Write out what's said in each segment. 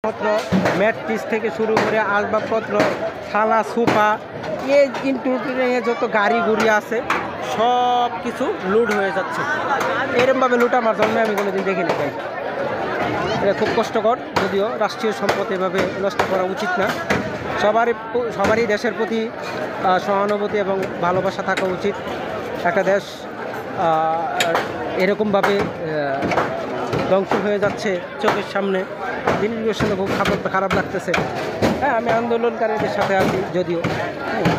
পত্র ম্যাট্রিক্স থেকে শুরু করে আসবাবপত্র থালা সোফা ইনক্লুডিং যত গাড়ি গুড়ি আছে সব কিছু লুট হয়ে যাচ্ছে। এরমভাবে লুট আমার জন্মে আমি কোনোদিন দেখিনি। তাই এটা খুব কষ্টকর, যদিও রাষ্ট্রীয় সম্পদ এভাবে নষ্ট করা উচিত না। সবারই দেশের প্রতি সহানুভূতি এবং ভালোবাসা থাকা উচিত। একটা দেশ এরকমভাবে ধ্বংস হয়ে যাচ্ছে চোখের সামনে, জিনিসগুলোর সঙ্গে খুব খারাপ লাগতেছে। হ্যাঁ, আমি আন্দোলনকারীদের সাথে আছি যদিও,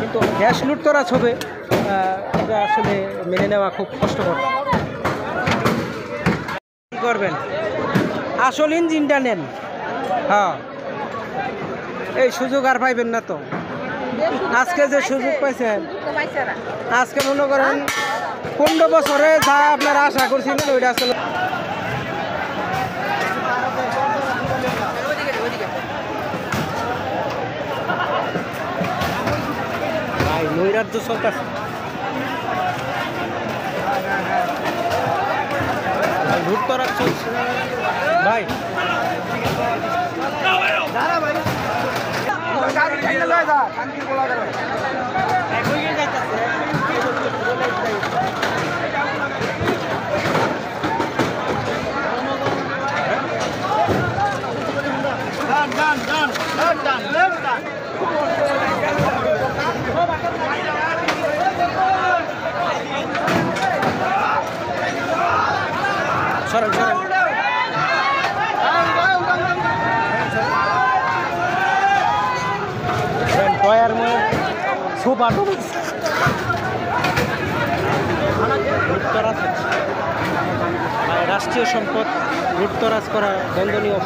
কিন্তু দেশ লুটতরাজ হবে এটা আসলে মেনে নেওয়া খুব কষ্টকর। কী করবেন? আসল ইঞ্জিনটা নেন। হ্যাঁ, এই সুযোগ আর পাইবেন না তো। আজকে যে সুযোগ পাইছেন, আজকে মনে করেন 15 বছরে যা আপনারা আশা করছিলেন ওইটা আসলে ভাই নৈরাজ্য চলতেছে। লুটতরাজ চলছে ভাই। সরেন সরেন। টয়ার মনে সোফা লুটতরাজ হচ্ছে। রাষ্ট্রীয় সম্পদ লুটতরাজ করা দণ্ডনীয়।